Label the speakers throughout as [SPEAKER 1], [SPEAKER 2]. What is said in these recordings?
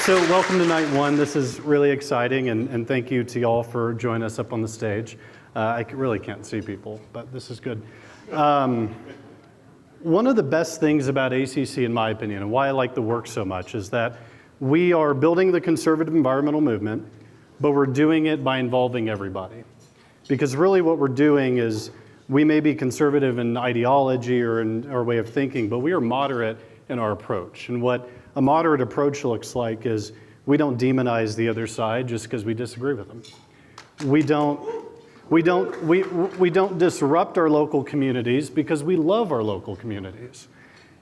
[SPEAKER 1] So welcome to night one. This is really exciting, and thank you to y'all for joining us up on the stage. I really can't see people, but this is good. One of the best things about ACC, in my opinion, and why I like the work so much, is that we are building the conservative environmental movement, but we're doing it by involving everybody. Because really what we're doing is, we may be conservative in ideology or in our way of thinking, but we are moderate in our approach. And what a moderate approach looks like is we don't demonize the other side just because we disagree with them. We don't disrupt our local communities because we love our local communities.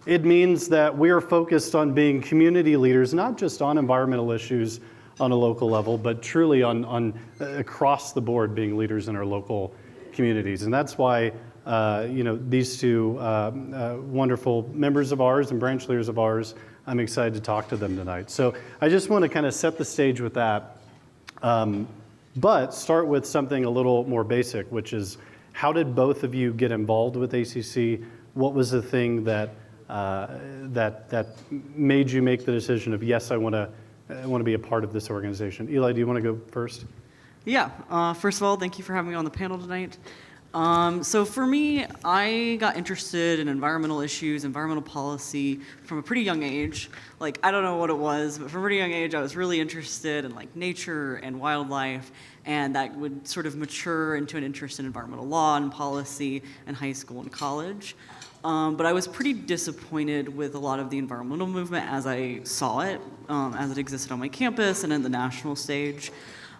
[SPEAKER 1] It means that we are focused on being community leaders, not just on environmental issues on a local level, but truly on across the board being leaders in our local communities. And that's why these two wonderful members of ours and branch leaders of ours, I'm excited to talk to them tonight. So I just want to kind of set the stage with that, but start with something a little more basic, which is, how did both of you get involved with ACC? What was the thing that made you make the decision of, yes, I want to be a part of this organization? Eli, do you want to go first?
[SPEAKER 2] Yeah, first of all, thank you for having me on the panel tonight. So for me, I got interested in environmental issues, environmental policy from a pretty young age. Like, I don't know what it was, but from a pretty young age, I was really interested in like nature and wildlife, and that would sort of mature into an interest in environmental law and policy in high school and college. But I was pretty disappointed with a lot of the environmental movement as I saw it, as it existed on my campus and in the national stage.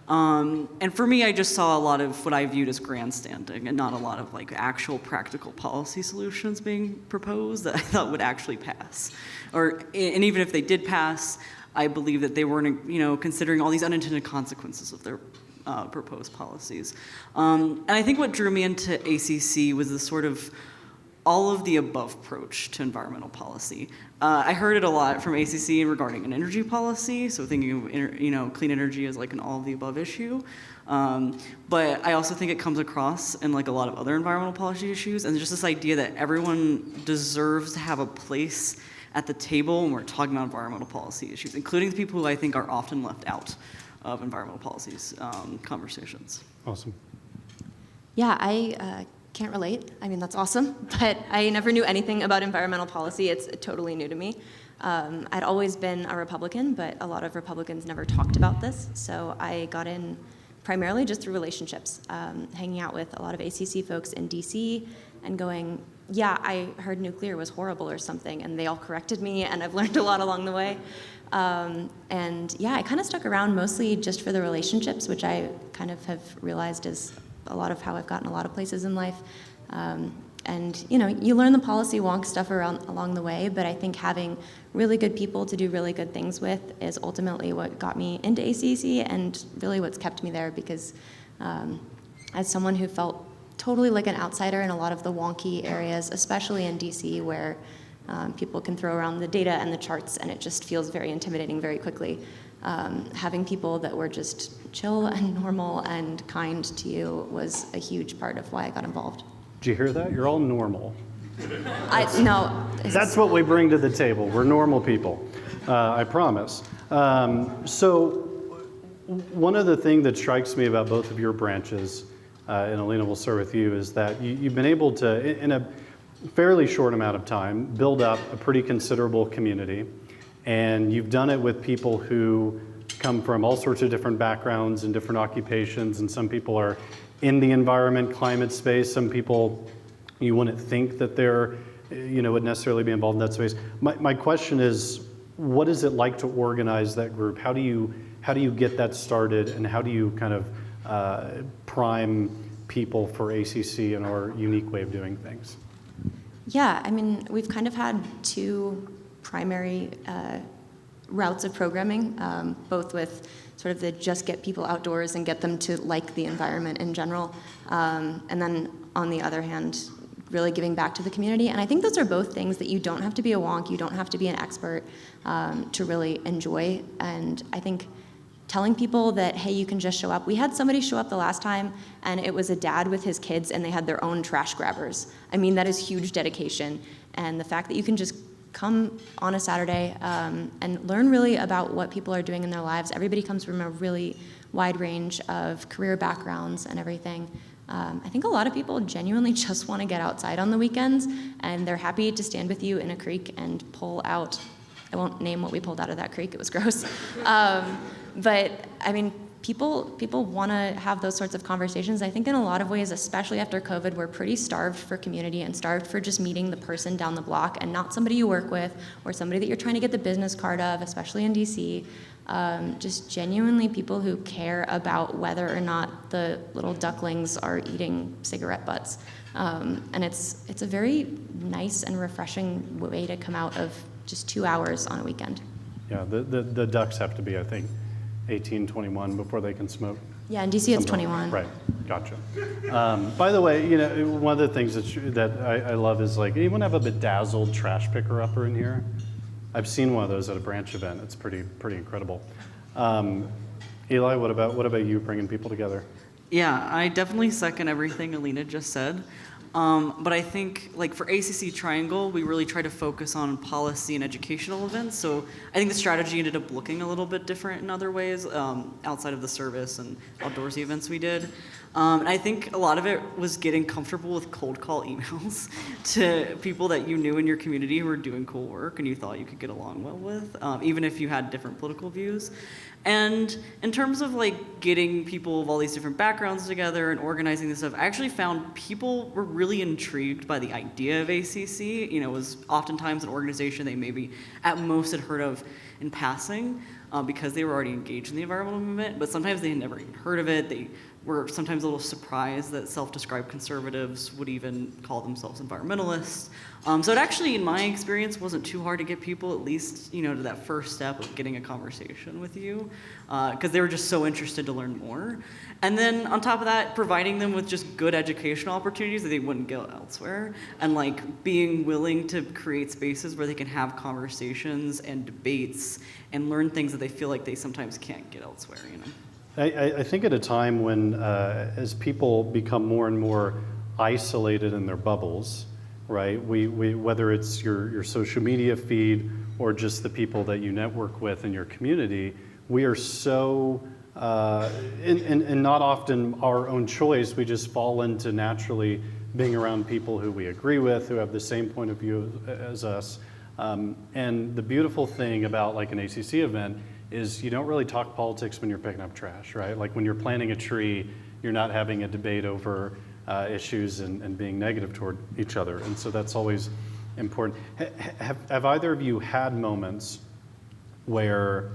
[SPEAKER 2] And for me, I just saw a lot of what I viewed as grandstanding and not a lot of like actual practical policy solutions being proposed that I thought would actually pass. And even if they did pass, I believe that they weren't, considering all these unintended consequences of their proposed policies. And I think what drew me into ACC was the sort of all of the above approach to environmental policy. I heard it a lot from ACC regarding an energy policy, so thinking of clean energy as like an all of the above issue. But I also think it comes across in like a lot of other environmental policy issues, and just this idea that everyone deserves to have a place at the table when we're talking about environmental policy issues, including the people who I think are often left out of environmental policies conversations.
[SPEAKER 1] Awesome.
[SPEAKER 3] Yeah, I can't relate. I mean, that's awesome, but I never knew anything about environmental policy. It's totally new to me. I'd always been a Republican, but a lot of Republicans never talked about this, so I got in primarily just through relationships, hanging out with a lot of ACC folks in DC and going, yeah, I heard nuclear was horrible or something, and they all corrected me, and I've learned a lot along the way. And yeah, I kind of stuck around mostly just for the relationships, which I kind of have realized is a lot of how I've gotten a lot of places in life. And you learn the policy wonk stuff along the way, but I think having really good people to do really good things with is ultimately what got me into ACC and really what's kept me there, because as someone who felt totally like an outsider in a lot of the wonky areas, especially in DC, where people can throw around the data and the charts and it just feels very intimidating very quickly. Having people that were just chill and normal and kind to you was a huge part of why I got involved.
[SPEAKER 1] Did you hear that? You're all normal.
[SPEAKER 3] No.
[SPEAKER 1] That's what we bring to the table. We're normal people, I promise. So one of the things that strikes me about both of your branches, and Alina, we'll start with you, is that you've been able to, in a fairly short amount of time, build up a pretty considerable community. And you've done it with people who come from all sorts of different backgrounds and different occupations, and some people are in the environment, climate space. Some people, you wouldn't think that they're, would necessarily be involved in that space. My question is, what is it like to organize that group? How do you get that started, and how do you kind of prime people for ACC and our unique way of doing things?
[SPEAKER 3] Yeah, I mean, we've kind of had two primary routes of programming, both with sort of the just get people outdoors and get them to like the environment in general, and then on the other hand, really giving back to the community. And I think those are both things that you don't have to be a wonk, you don't have to be an expert to really enjoy. And I think telling people that, hey, you can just show up. We had somebody show up the last time, and it was a dad with his kids, and they had their own trash grabbers. I mean, that is huge dedication. And the fact that you can just come on a Saturday and learn really about what people are doing in their lives. Everybody comes from a really wide range of career backgrounds and everything. I think a lot of people genuinely just want to get outside on the weekends, and they're happy to stand with you in a creek and pull out. I won't name what we pulled out of that creek, it was gross. But I mean, people want to have those sorts of conversations. I think in a lot of ways, especially after COVID, we're pretty starved for community and starved for just meeting the person down the block and not somebody you work with or somebody that you're trying to get the business card of, especially in DC. Just genuinely people who care about whether or not the little ducklings are eating cigarette butts. And it's a very nice and refreshing way to come out of just 2 hours on a weekend.
[SPEAKER 1] Yeah, the ducks have to be, I think, 18, 21 before they can smoke.
[SPEAKER 3] Yeah, in DC it's 21.
[SPEAKER 1] Right, gotcha. By the way, you know, one of the things that I love is, like, anyone have a bedazzled trash picker upper in here? I've seen one of those at a branch event. It's pretty incredible. Eli, what about you bringing people together?
[SPEAKER 2] Yeah, I definitely second everything Alina just said. But I think, like, for ACC Triangle, we really try to focus on policy and educational events. So I think the strategy ended up looking a little bit different in other ways, outside of the service and outdoorsy events we did. And I think a lot of it was getting comfortable with cold call emails to people that you knew in your community who were doing cool work and you thought you could get along well with, even if you had different political views. And in terms of, like, getting people of all these different backgrounds together and organizing this stuff, I actually found people were really intrigued by the idea of ACC. You know, it was oftentimes an organization they maybe at most had heard of in passing because they were already engaged in the environmental movement, but sometimes they had never even heard of it. They were sometimes a little surprised that self-described conservatives would even call themselves environmentalists. So it actually, in my experience, wasn't too hard to get people, at least, you know, to that first step of getting a conversation with you, because they were just so interested to learn more. And then on top of that, providing them with just good educational opportunities that they wouldn't get elsewhere, and, like, being willing to create spaces where they can have conversations and debates and learn things that they feel like they sometimes can't get elsewhere, you know.
[SPEAKER 1] I think at a time when, as people become more and more isolated in their bubbles, right? We whether it's your social media feed or just the people that you network with in your community, we are so, and not often our own choice, we just fall into naturally being around people who we agree with, who have the same point of view as us. And the beautiful thing about, like, an ACC event is you don't really talk politics when you're picking up trash, right? Like, when you're planting a tree, you're not having a debate over issues and being negative toward each other. And so that's always important. Have either of you had moments where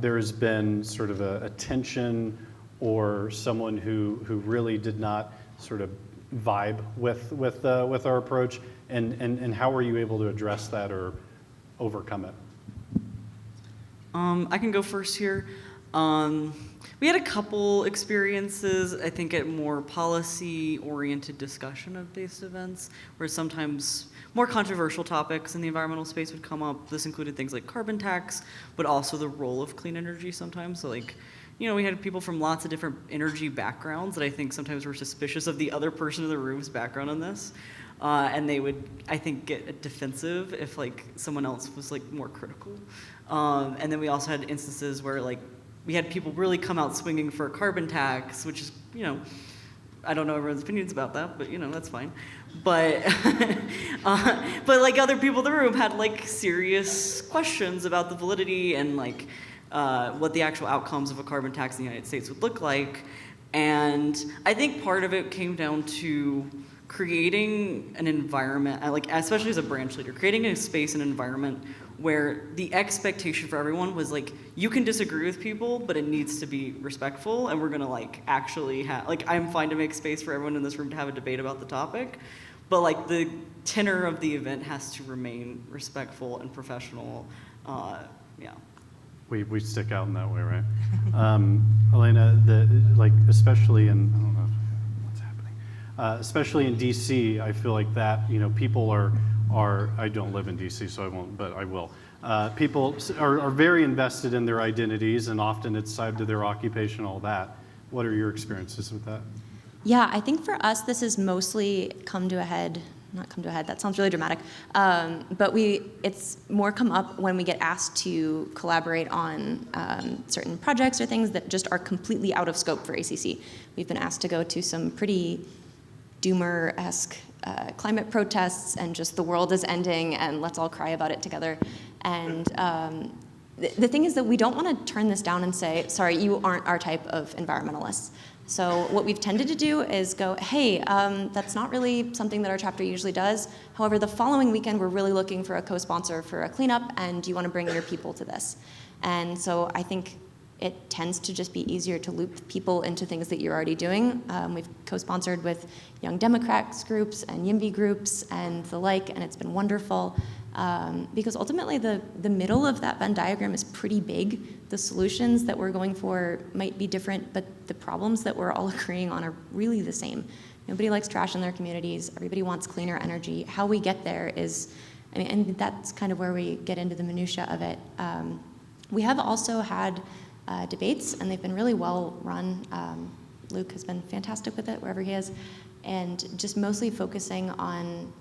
[SPEAKER 1] there has been sort of a tension or someone who really did not sort of vibe with our approach? And how were you able to address that or overcome it?
[SPEAKER 2] I can go first here. We had a couple experiences, I think, at more policy-oriented discussion of based events, where sometimes more controversial topics in the environmental space would come up. This included things like carbon tax, but also the role of clean energy sometimes. So, like, you know, we had people from lots of different energy backgrounds that I think sometimes were suspicious of the other person in the room's background on this. And they would, I think, get defensive if, like, someone else was, like, more critical. And then we also had instances where, like, we had people really come out swinging for a carbon tax, which is, you know, I don't know everyone's opinions about that, but, you know, that's fine. But, but, like, other people in the room had, like, serious questions about the validity and, like, what the actual outcomes of a carbon tax in the United States would look like. And I think part of it came down to creating an environment, like, especially as a branch leader, creating a space and environment where the expectation for everyone was, like, you can disagree with people, but it needs to be respectful, and we're gonna, like, actually have, like, I'm fine to make space for everyone in this room to have a debate about the topic, but, like, the tenor of the event has to remain respectful and professional. Yeah.
[SPEAKER 1] We stick out in that way, right? Alina, like, especially in, I don't know what's happening, especially in DC, I feel like that, you know, people are, I don't live in DC, so I won't, but I will. People are very invested in their identities, and often it's tied to their occupation, all that. What are your experiences with that?
[SPEAKER 3] Yeah, I think for us, this has mostly come to a head not come to a head, that sounds really dramatic. But it's more come up when we get asked to collaborate on certain projects or things that just are completely out of scope for ACC. We've been asked to go to some pretty doomer-esque climate protests and just the world is ending and let's all cry about it together. And the thing is that we don't want to turn this down and say, sorry, you aren't our type of environmentalists. So what we've tended to do is go, hey, that's not really something that our chapter usually does. However, the following weekend, we're really looking for a co-sponsor for a cleanup, and do you want to bring your people to this? And so I think it tends to just be easier to loop people into things that you're already doing. We've co-sponsored with Young Democrats groups and YIMBY groups and the like, and it's been wonderful. Because ultimately the middle of that Venn diagram is pretty big. The solutions that we're going for might be different, but the problems that we're all agreeing on are really the same. Nobody likes trash in their communities. Everybody wants cleaner energy. How we get there is, and that's kind of where we get into the minutia of it. We have also had debates, and they've been really well run. Luke has been fantastic with it, wherever he is, and just mostly focusing on,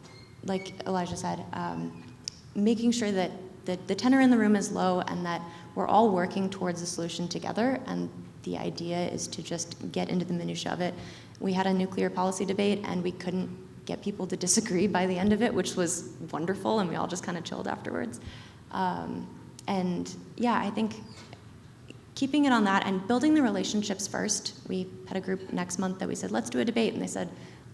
[SPEAKER 3] like Elijah said, making sure that the tenor in the room is low and that we're all working towards a solution together, and the idea is to just get into the minutia of it. We had a nuclear policy debate, and we couldn't get people to disagree by the end of it, which was wonderful, and we all just kind of chilled afterwards. And yeah, I think keeping it on that and building the relationships first. We had a group next month that we said, let's do a debate, and they said,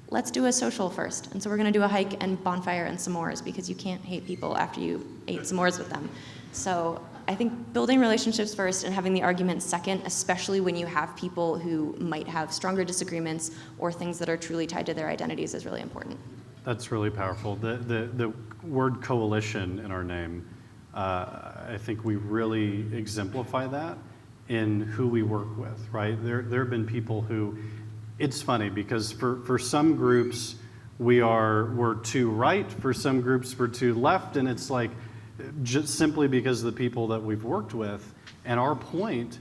[SPEAKER 3] let's do a social first. And so we're going to do a hike and bonfire and s'mores, because you can't hate people after you ate s'mores with them. So I think building relationships first and having the argument second, especially when you have people who might have stronger disagreements or things that are truly tied to their identities, is really important.
[SPEAKER 1] That's really powerful. The word coalition in our name, I think we really exemplify that in who we work with, right? There have been people who, it's funny because for some groups we're too right, for some groups we're too left, and it's like just simply because of the people that we've worked with. And our point,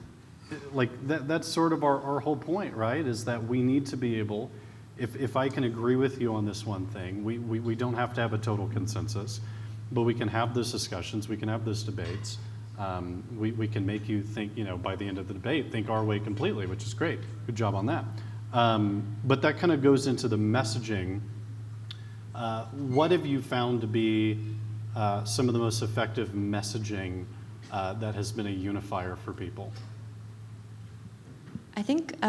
[SPEAKER 1] like that's sort of our whole point, right? Is that we need to be able, if I can agree with you on this one thing, we don't have to have a total consensus, but we can have those discussions, we can have those debates. We can make you think, by the end of the debate, think our way completely, which is great. Good job on that. But that kind of goes into the messaging. What have you found to be some of the most effective messaging that has been a unifier for people?
[SPEAKER 3] I think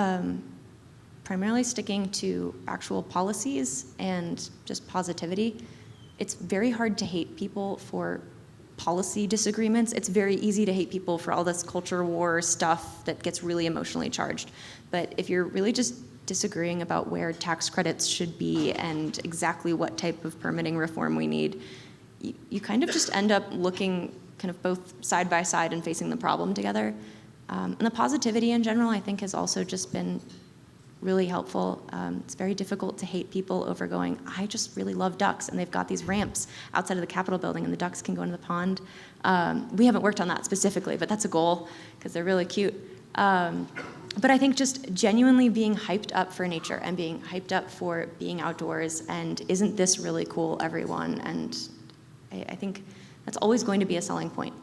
[SPEAKER 3] primarily sticking to actual policies and just positivity. It's very hard to hate people for policy disagreements. It's very easy to hate people for all this culture war stuff that gets really emotionally charged. But if you're really just disagreeing about where tax credits should be and exactly what type of permitting reform we need, you kind of just end up looking kind of both side by side and facing the problem together. And the positivity in general, I think, has also just been really helpful. It's very difficult to hate people over going, I just really love ducks, and they've got these ramps outside of the Capitol building, and the ducks can go into the pond. We haven't worked on that specifically, but that's a goal, because they're really cute. But I think just genuinely being hyped up for nature and being hyped up for being outdoors, and isn't this really cool, everyone? And I think that's always going to be a selling point.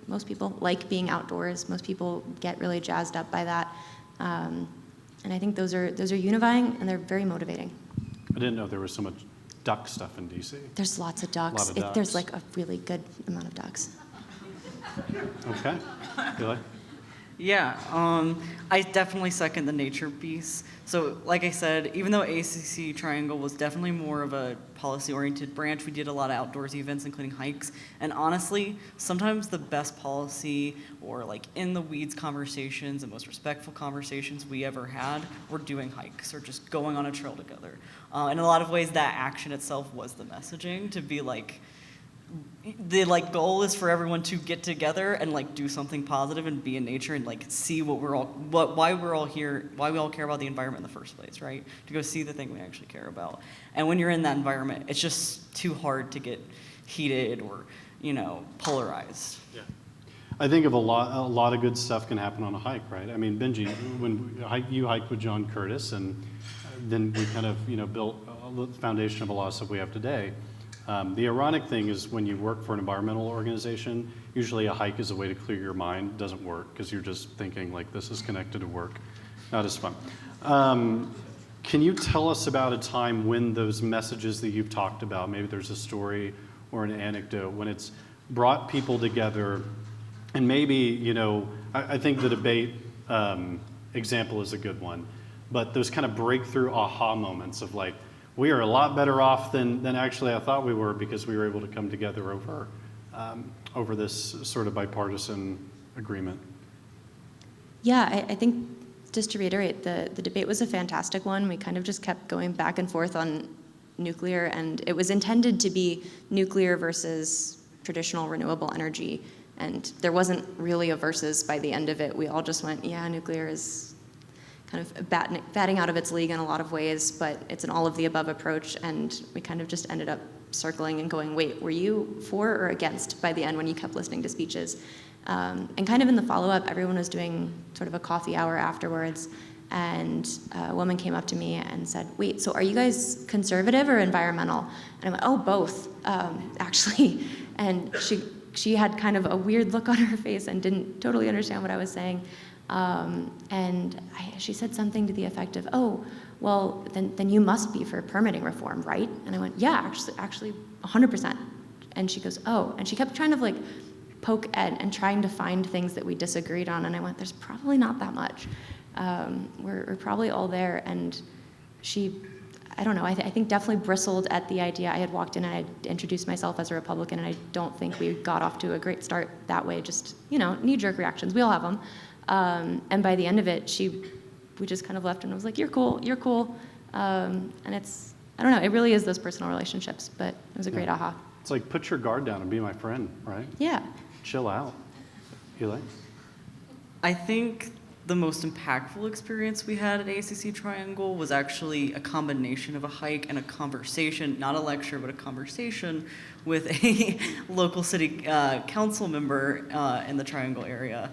[SPEAKER 3] Most people like being outdoors. Most people get really jazzed up by that. And I think those are unifying, and they're very motivating.
[SPEAKER 1] I didn't know there was so much duck stuff in DC.
[SPEAKER 3] There's lots of ducks. There's like a really good amount of ducks.
[SPEAKER 1] Okay. Eli?
[SPEAKER 2] Yeah, I definitely second the nature piece. So like I said, even though ACC Triangle was definitely more of a policy-oriented branch, we did a lot of outdoors events, including hikes. And honestly, sometimes the best policy or like in the weeds conversations and most respectful conversations we ever had were doing hikes or just going on a trail together. In a lot of ways, that action itself was the messaging, to be like, the goal is for everyone to get together and do something positive and be in nature and see why we're all here, why we all care about the environment in the first place, right? To go see the thing we actually care about. And when you're in that environment, it's just too hard to get heated or polarized. Yeah.
[SPEAKER 1] I think of a lot of good stuff can happen on a hike, right? I mean, Benji, when you hiked with John Curtis, and then we kind of built a the foundation of a lot of stuff we have today. The ironic thing is when you work for an environmental organization, usually a hike is a way to clear your mind. It doesn't work because you're just thinking like this is connected to work. Not as fun. Can you tell us about a time when those messages that you've talked about, maybe there's a story or an anecdote, when it's brought people together, and maybe, you know, I think the debate example is a good one, but those kind of breakthrough aha moments of like, we are a lot better off than actually I thought we were because we were able to come together over this sort of bipartisan agreement.
[SPEAKER 3] Yeah, I think just to reiterate, the debate was a fantastic one. We kind of just kept going back and forth on nuclear, and it was intended to be nuclear versus traditional renewable energy. And there wasn't really a versus by the end of it. We all just went, yeah, nuclear is kind of batting out of its league in a lot of ways, but it's an all of the above approach. And we kind of just ended up circling and going, wait, were you for or against by the end when you kept listening to speeches? And kind of in the follow-up, everyone was doing sort of a coffee hour afterwards, and a woman came up to me and said, wait, so are you guys conservative or environmental? And I went, oh, both, actually. And she had kind of a weird look on her face and didn't totally understand what I was saying. She said something to the effect of, oh, well, then you must be for permitting reform, right? And I went, yeah, actually 100%. And she goes, oh, and she kept trying to like poke and trying to find things that we disagreed on, and I went, there's probably not that much. We're probably all there, and she, I don't know, I think definitely bristled at the idea. I had walked in and I introduced myself as a Republican, and I don't think we got off to a great start that way, just, you know, knee-jerk reactions, we all have them. And by the end of it, we just kind of left and was like, you're cool. And it's, I don't know, it really is those personal relationships, but it was a great aha.
[SPEAKER 1] It's like, put your guard down and be my friend, right?
[SPEAKER 3] Yeah.
[SPEAKER 1] Chill out. Eli?
[SPEAKER 2] I think the most impactful experience we had at ACC Triangle was actually a combination of a hike and a conversation, not a lecture, but a conversation with a local city council member in the Triangle area.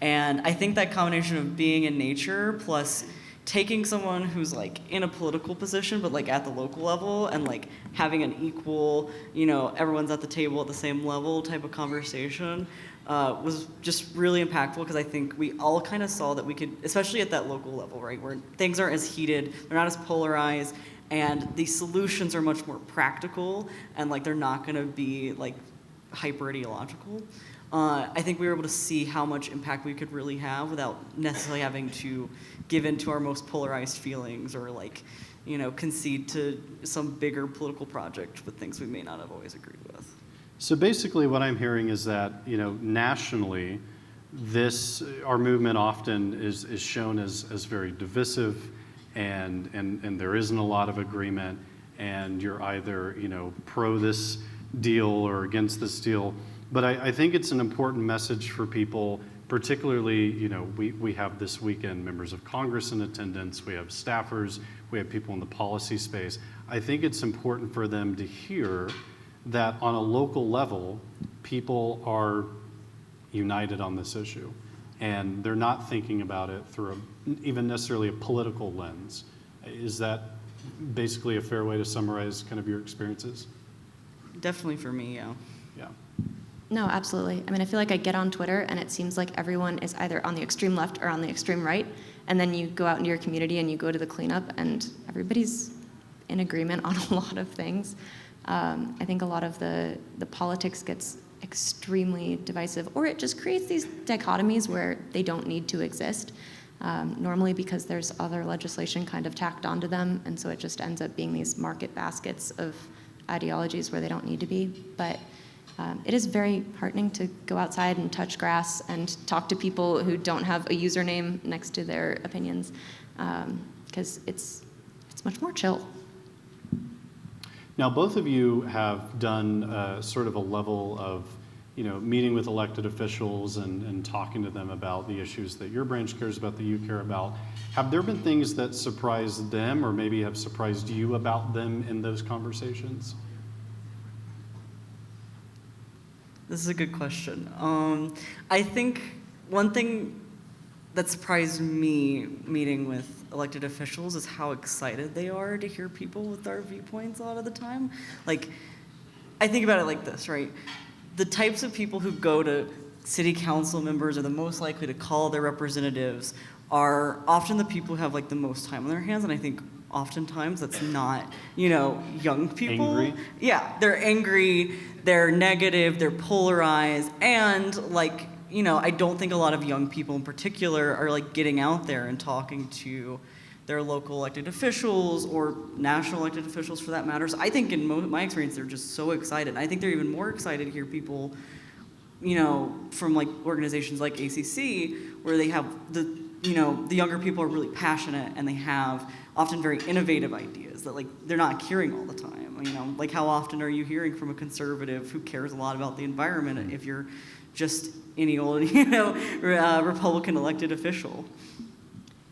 [SPEAKER 2] And I think that combination of being in nature plus taking someone who's like in a political position but like at the local level and like having an equal, you know, everyone's at the table at the same level type of conversation was just really impactful, because I think we all kind of saw that we could, especially at that local level, right, where things aren't as heated, they're not as polarized, and the solutions are much more practical, and like they're not going to be like hyper ideological. I think we were able to see how much impact we could really have without necessarily having to give in to our most polarized feelings or like, you know, concede to some bigger political project with things we may not have always agreed with.
[SPEAKER 1] So basically what I'm hearing is that, you know, nationally, our movement often is shown as very divisive, and there isn't a lot of agreement, and you're either, you know, pro this deal or against this deal. But I think it's an important message for people, particularly, you know, we have this weekend members of Congress in attendance, we have staffers, we have people in the policy space. I think it's important for them to hear that on a local level, people are united on this issue, and they're not thinking about it through even necessarily a political lens. Is that basically a fair way to summarize kind of your experiences?
[SPEAKER 2] Definitely for me, yeah.
[SPEAKER 1] Yeah.
[SPEAKER 3] No, absolutely. I mean, I feel like I get on Twitter and it seems like everyone is either on the extreme left or on the extreme right, and then you go out into your community and you go to the cleanup and everybody's in agreement on a lot of things. I think a lot of the politics gets extremely divisive, or it just creates these dichotomies where they don't need to exist, normally because there's other legislation kind of tacked onto them, and so it just ends up being these market baskets of ideologies where they don't need to be. But it is very heartening to go outside and touch grass and talk to people who don't have a username next to their opinions, because it's much more chill.
[SPEAKER 1] Now, both of you have done sort of a level of, you know, meeting with elected officials and talking to them about the issues that your branch cares about, that you care about. Have there been things that surprised them or maybe have surprised you about them in those conversations?
[SPEAKER 2] This is a good question. I think one thing that surprised me meeting with elected officials is how excited they are to hear people with our viewpoints a lot of the time. Like, I think about it like this, right? The types of people who go to city council members are the most likely to call their representatives are often the people who have like the most time on their hands, and I think oftentimes that's not, young people.
[SPEAKER 1] Angry?
[SPEAKER 2] Yeah, they're angry, they're negative, they're polarized, and like, I don't think a lot of young people in particular are like getting out there and talking to their local elected officials or national elected officials for that matter. So I think in my experience, they're just so excited. I think they're even more excited to hear people, from like organizations like ACC, where they have the younger people are really passionate and they have often very innovative ideas that like they're not hearing all the time. Like how often are you hearing from a conservative who cares a lot about the environment if you're just any old, Republican elected official?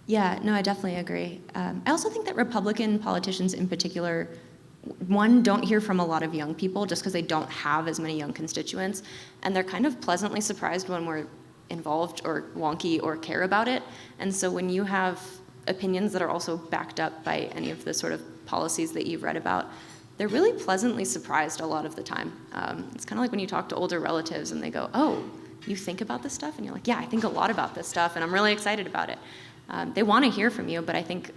[SPEAKER 3] Yeah, no, I definitely agree. I also think that Republican politicians in particular, one, don't hear from a lot of young people just because they don't have as many young constituents, and they're kind of pleasantly surprised when we're involved or wonky or care about it. And so when you have opinions that are also backed up by any of the sort of policies that you've read about, they're really pleasantly surprised a lot of the time. It's kind of like when you talk to older relatives and they go, "Oh, you think about this stuff?" And you're like, "Yeah, I think a lot about this stuff, and I'm really excited about it." They want to hear from you, but I think,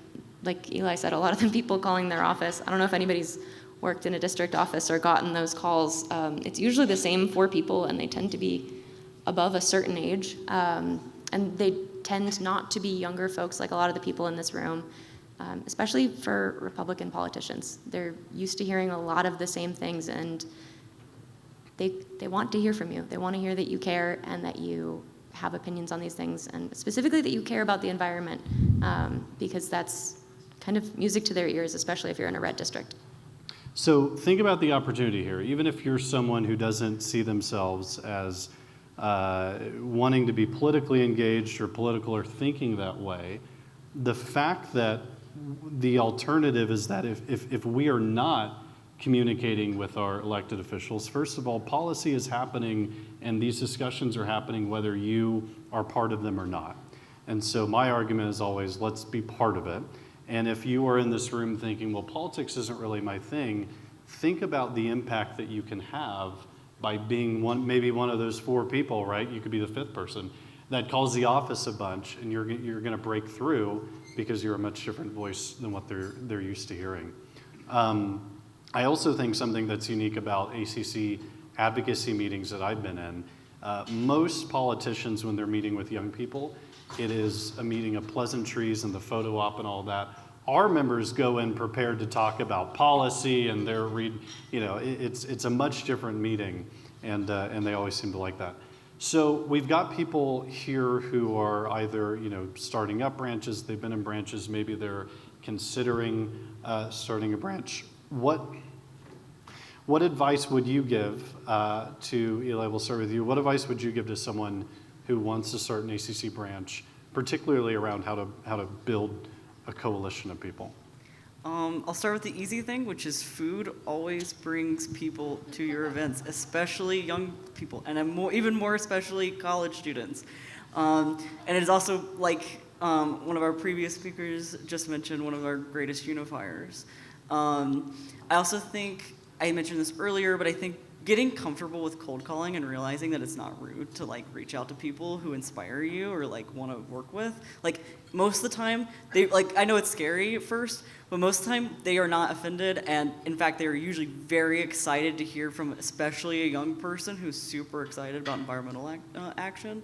[SPEAKER 3] like Eli said, a lot of the people calling their office, I don't know if anybody's worked in a district office or gotten those calls, it's usually the same 4 people, and they tend to be above a certain age, and they tend not to be younger folks like a lot of the people in this room, especially for Republican politicians. They're used to hearing a lot of the same things, and they want to hear from you. They want to hear that you care and that you have opinions on these things, and specifically that you care about the environment, because that's kind of music to their ears, especially if you're in a red district.
[SPEAKER 1] So think about the opportunity here. Even if you're someone who doesn't see themselves as wanting to be politically engaged or political or thinking that way, the fact that the alternative is that if we are not communicating with our elected officials, first of all, policy is happening and these discussions are happening whether you are part of them or not. And so my argument is always, let's be part of it. And if you are in this room thinking, well, politics isn't really my thing, think about the impact that you can have by being maybe one of those 4 people, right? You could be the 5th person that calls the office a bunch, and you're going to break through because you're a much different voice than what they're used to hearing. I also think something that's unique about ACC advocacy meetings that I've been in, most politicians, when they're meeting with young people, it is a meeting of pleasantries and the photo op and all that. Our members go in prepared to talk about policy, and it's a much different meeting, and they always seem to like that. So we've got people here who are either starting up branches, they've been in branches, maybe they're considering starting a branch. What advice would you give to Eli? We'll start with you. What advice would you give to someone who wants to start an ACC branch, particularly around how to build a coalition of people?
[SPEAKER 2] I'll start with the easy thing, which is food always brings people to your events, especially young people, and even more especially college students. And it is also, like one of our previous speakers just mentioned, one of our greatest unifiers. I also think, I mentioned this earlier, but I think getting comfortable with cold calling and realizing that it's not rude to like reach out to people who inspire you or like want to work with. Like most of the time, I know it's scary at first, but most of the time they are not offended, and in fact they are usually very excited to hear from especially a young person who's super excited about environmental action.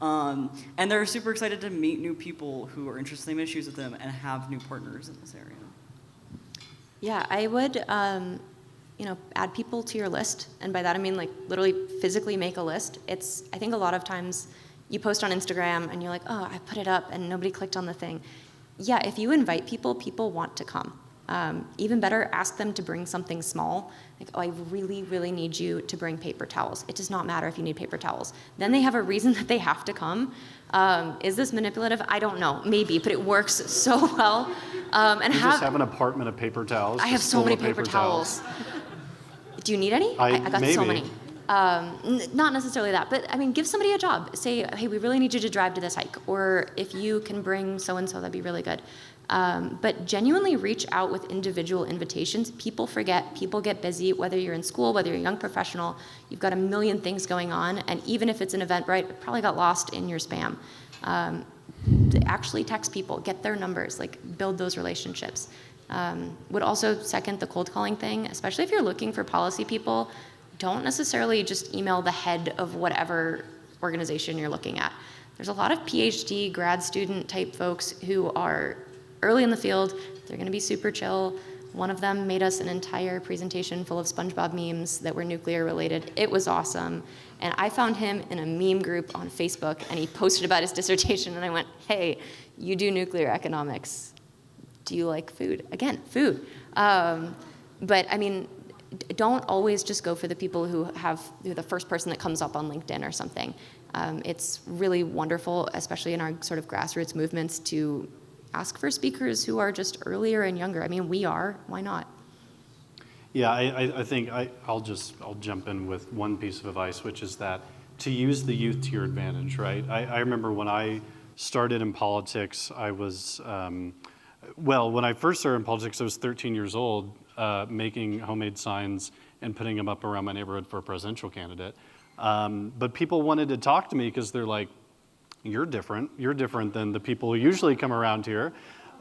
[SPEAKER 2] And they're super excited to meet new people who are interested in issues with them and have new partners in this area.
[SPEAKER 3] Yeah, I would add people to your list. And by that I mean like literally physically make a list. I think a lot of times you post on Instagram and you're like, oh, I put it up and nobody clicked on the thing. Yeah, if you invite people, people want to come. Even better, ask them to bring something small. Like, oh, I really, really need you to bring paper towels. It does not matter if you need paper towels. Then they have a reason that they have to come. Is this manipulative? I don't know, maybe, but it works so well.
[SPEAKER 1] Just have an apartment of paper towels.
[SPEAKER 3] I have so many paper towels. Do you need any? I got
[SPEAKER 1] maybe.
[SPEAKER 3] so many. Not necessarily that, but I mean, give somebody a job. Say, hey, we really need you to drive to this hike, or if you can bring so-and-so, that'd be really good. But genuinely reach out with individual invitations. People forget, people get busy, whether you're in school, whether you're a young professional, you've got a million things going on, and even if it's an Eventbrite, it probably got lost in your spam. Actually text people, get their numbers, like build those relationships. Would also second the cold calling thing, especially if you're looking for policy people. Don't necessarily just email the head of whatever organization you're looking at. There's a lot of PhD, grad student type folks who are early in the field. They're going to be super chill. One of them made us an entire presentation full of SpongeBob memes that were nuclear related. It was awesome. And I found him in a meme group on Facebook, and he posted about his dissertation, and I went, hey, you do nuclear economics. Do you like food? Again, food. But I mean, don't always just go for the people who are the first person that comes up on LinkedIn or something. It's really wonderful, especially in our sort of grassroots movements, to ask for speakers who are just earlier and younger. I mean, we are, why not?
[SPEAKER 1] Yeah, I think I'll jump in with one piece of advice, which is that to use the youth to your advantage, right? I remember when I started in politics, I was, when I first started in politics, I was 13 years old, making homemade signs and putting them up around my neighborhood for a presidential candidate. But people wanted to talk to me because they're like, you're different. You're different than the people who usually come around here.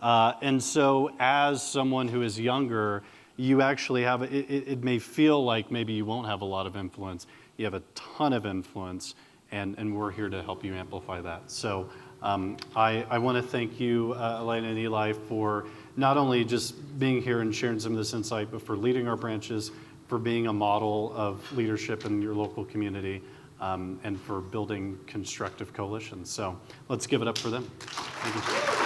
[SPEAKER 1] And so as someone who is younger, you actually have, it may feel like maybe you won't have a lot of influence. You have a ton of influence, and we're here to help you amplify that. So I want to thank you, Alina and Eli, for not only just being here and sharing some of this insight, but for leading our branches, for being a model of leadership in your local community, and for building constructive coalitions. So let's give it up for them. Thank you.